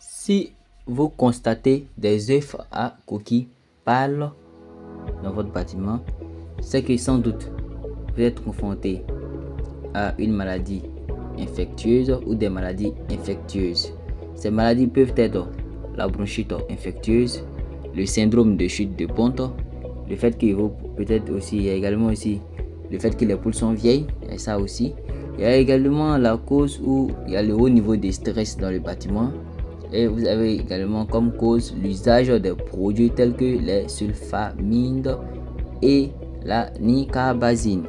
Si vous constatez des œufs à coquilles pâles dans votre bâtiment, c'est que sans doute vous êtes confronté à une maladie infectieuse ou des maladies infectieuses. Ces maladies peuvent être la bronchite infectieuse, le syndrome de chute de ponte, le fait que vous peut-être aussi, il y a également aussi le fait que les poules sont vieilles, et ça aussi. Il y a également la cause où il y a le haut niveau de stress dans le bâtiment. Et vous avez également comme cause l'usage des produits tels que les sulfamides et la nicarbazine.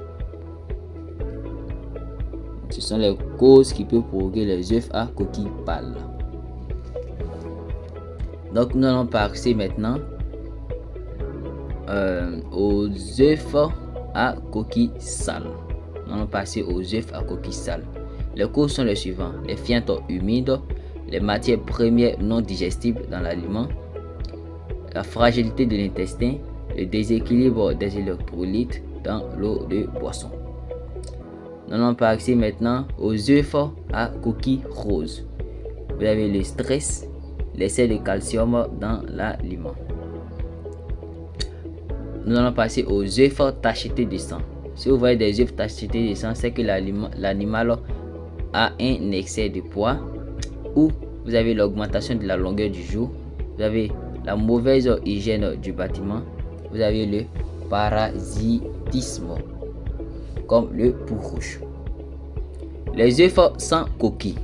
Ce sont les causes qui peuvent provoquer les œufs à coquilles pâles. Donc nous allons passer maintenant aux œufs à coquilles sales. Nous allons passer aux œufs à coquilles sales. Les causes sont les suivants: les fientes humides, les matières premières non digestibles dans l'aliment, la fragilité de l'intestin, le déséquilibre des électrolytes dans l'eau de boisson. Nous allons passer maintenant aux œufs à coquilles roses. Vous avez le stress, l'excès de calcium dans l'aliment. Nous allons passer aux œufs tachetés de sang. Si vous voyez des œufs tachetés de sang, c'est que l'animal a un excès de poids, ou vous avez l'augmentation de la longueur du jour, vous avez la mauvaise hygiène du bâtiment, vous avez le parasitisme comme le pou rouge. Les œufs sans coquille.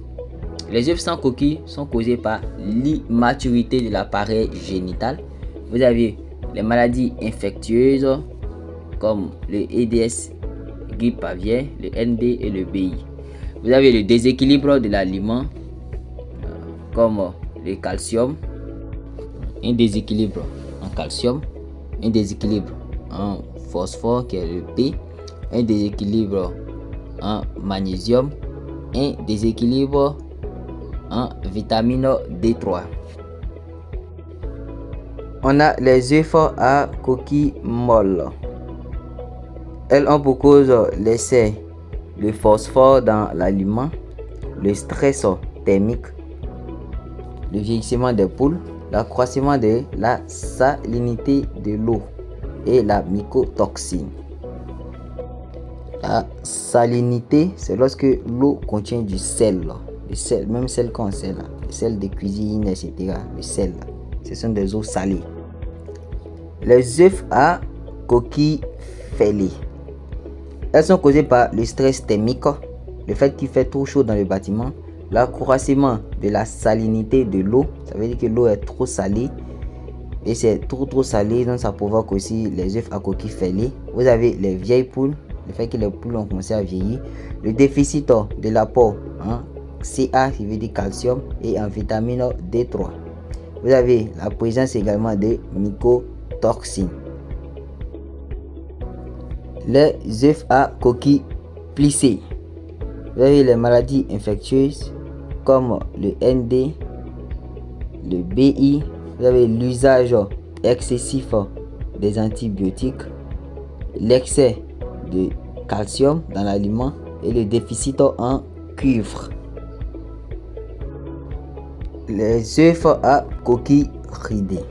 Les œufs sans coquille sont causés par l'immaturité de l'appareil génital. Vous avez les maladies infectieuses comme le EDS, grippe aviaire, le ND et le BI. Vous avez le déséquilibre de l'aliment comme le calcium, un déséquilibre en calcium, un déséquilibre en phosphore qui est le P, un déséquilibre en magnésium, un déséquilibre en vitamine D3. On a les œufs à coquilles molles. Elles ont pour cause l'excès de phosphore dans l'aliment, le stress thermique, le vieillissement des poules, l'accroissement de la salinité de l'eau et la mycotoxine. La salinité, c'est lorsque l'eau contient du sel, le sel, même sel qu'on sait là, le sel de cuisine, etc. Le sel, ce sont des eaux salées. Les œufs à coquilles fêlées. Elles sont causées par le stress thermique, le fait qu'il fait trop chaud dans le bâtiment, l'accroissement de la salinité de l'eau, ça veut dire que l'eau est trop salée et c'est trop salé, donc ça provoque aussi les œufs à coquilles fêlées. Vous avez les vieilles poules, le fait que les poules ont commencé à vieillir, le déficit de l'apport en Ca qui veut dire calcium et en vitamine D3. Vous avez la présence également de mycotoxines. Les œufs à coquilles plissées. Vous avez les maladies infectieuses comme le ND, le BI. Vous avez l'usage excessif des antibiotiques, l'excès de calcium dans l'aliment et le déficit en cuivre. Les œufs à coquilles ridées.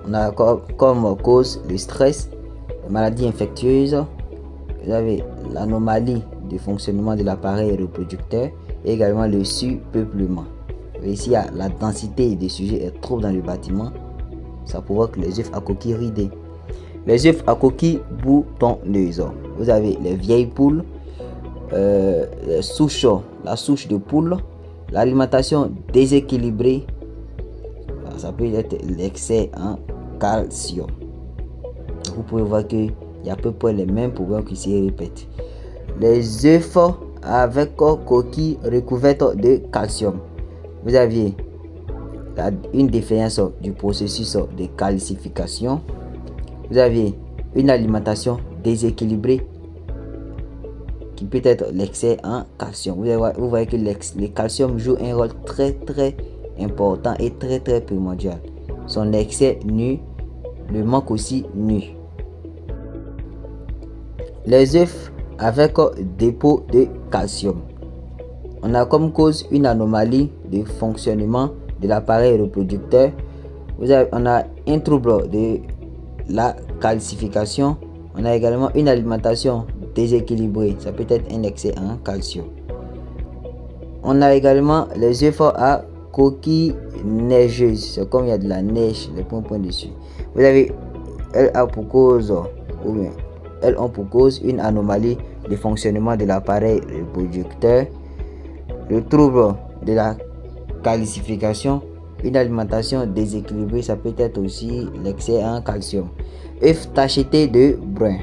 On a comme cause le stress, les maladies infectieuses. Vous avez l'anomalie du fonctionnement de l'appareil reproducteur et également le surpeuplement. Ici, la densité des sujets est trop dans le bâtiment, ça provoque les œufs à coquilles ridées. Les œufs à coquilles boutonneuses. Vous avez les vieilles poules, les souches, la souche de poule, l'alimentation déséquilibrée, ça peut être l'excès en calcium. Vous pouvez voir qu'il y a à peu près les mêmes problèmes qui se répètent. Les œufs avec coquilles recouvertes de calcium. Vous aviez une défaillance du processus de calcification. Vous avez une alimentation déséquilibrée qui peut être l'excès en calcium. Vous voyez que le calcium joue un rôle très important et très primordial. Son excès nu, le manque aussi nu. Les œufs avec dépôt de calcium. On a comme cause une anomalie de fonctionnement de l'appareil reproducteur. On a un trouble de la calcification. On a également une alimentation déséquilibrée. Ça peut être un excès en calcium. On a également les œufs forts à coquille neigeuse. C'est comme il y a de la neige, les points dessus. Vous avez, elles ont pour cause une anomalie de fonctionnement de l'appareil reproducteur, le trouble de la calcification, une alimentation déséquilibrée. Ça peut être aussi l'excès en calcium. Œufs tachetés de brun.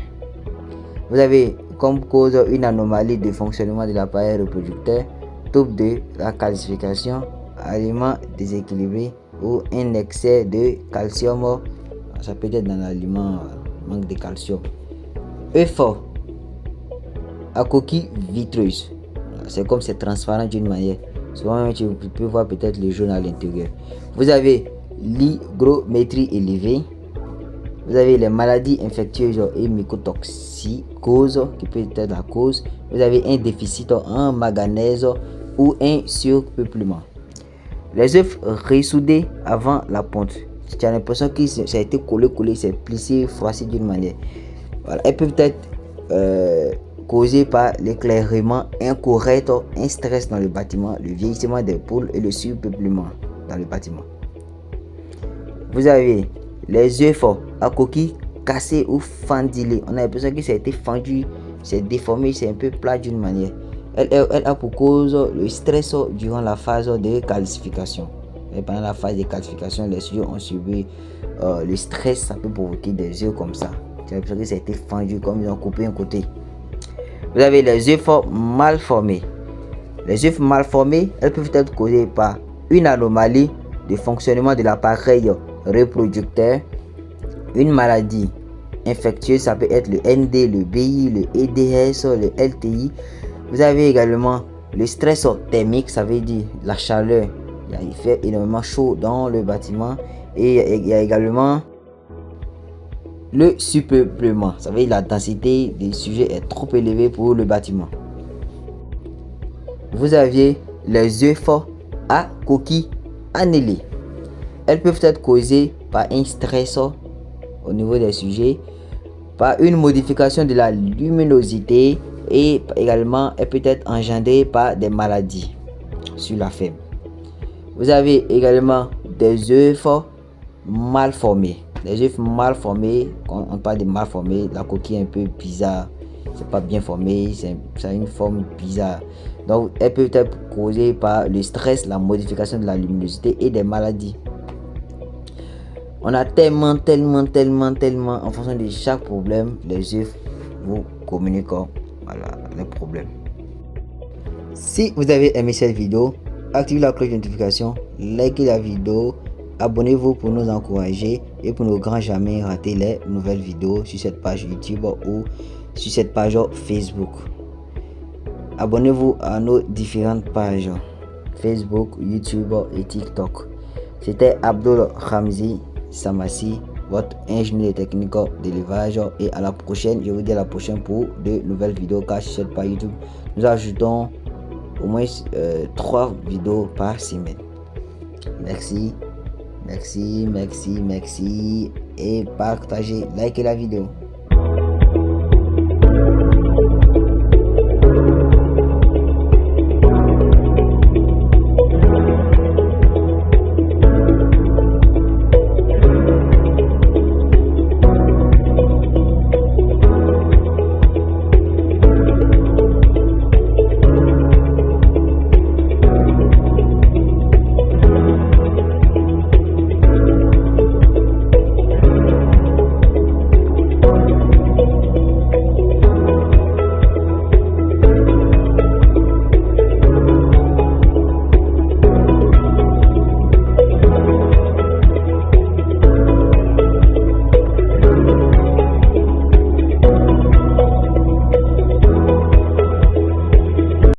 Vous avez comme cause une anomalie de fonctionnement de l'appareil reproducteur, trouble de la calcification, aliments déséquilibrés ou un excès de calcium. Ça peut être dans l'aliment, manque de calcium. Œufs forts à coquille vitreuse. C'est comme c'est transparent d'une manière. Souvent tu peux voir peut-être le jaune à l'intérieur. Vous avez l'hygrométrie élevée. Vous avez les maladies infectieuses et mycotoxicoses qui peut être la cause. Vous avez un déficit en manganèse ou un surpeuplement. Les œufs ressoudés avant la ponte. Tu as l'impression que ça a été collé, c'est plissé, froissé d'une manière. Voilà. Elles peuvent être causées par l'éclairement incorrect, un stress dans le bâtiment, le vieillissement des poules et le surpeuplement dans le bâtiment. Vous avez les œufs forts à coquille cassée ou fendilée. On a l'impression que ça a été fendu, c'est déformé, c'est un peu plat d'une manière. Elle a pour cause le stress durant la phase de calcification. Et pendant la phase de calcification, les œufs ont subi le stress, ça peut provoquer des œufs comme ça. Tu as l'impression que ça a été fendu, comme ils ont coupé un côté. Vous avez les œufs forts mal formés. Les œufs mal formés, elles peuvent être causées par une anomalie de fonctionnement de l'appareil reproducteur, une maladie infectieuse, ça peut être le ND, le BI, le EDS, le LTI. Vous avez également le stress thermique, ça veut dire la chaleur. Il fait énormément chaud dans le bâtiment. Et il y a également le surpeuplement, ça veut dire la densité des sujets est trop élevée pour le bâtiment. Vous aviez les œufs forts à coquille annelée. Elles peuvent être causées par un stress au niveau des sujets, par une modification de la luminosité et également elle peut être engendrée par des maladies sur la femme. Vous avez également des œufs mal formés. Les œufs mal formés, quand on parle de mal formés, la coquille est un peu bizarre, c'est pas bien formé, ça a une forme bizarre. Donc elle peut être causée par le stress, la modification de la luminosité et des maladies. On a tellement, en fonction de chaque problème, les œufs vous communiquent les problèmes. Si vous avez aimé cette vidéo, activez la cloche de notification, likez la vidéo, abonnez-vous pour nous encourager et pour ne grand jamais rater les nouvelles vidéos sur cette page YouTube ou sur cette page Facebook. Abonnez-vous à nos différentes pages Facebook, YouTube et TikTok. C'était Abdul Ramzi Samassi, votre ingénieur technique d'élevage, et à la prochaine. Je vous dis à la prochaine pour de nouvelles vidéos, car sur cette page YouTube nous ajoutons au moins 3 vidéos par semaine. Merci et partagez, likez la vidéo.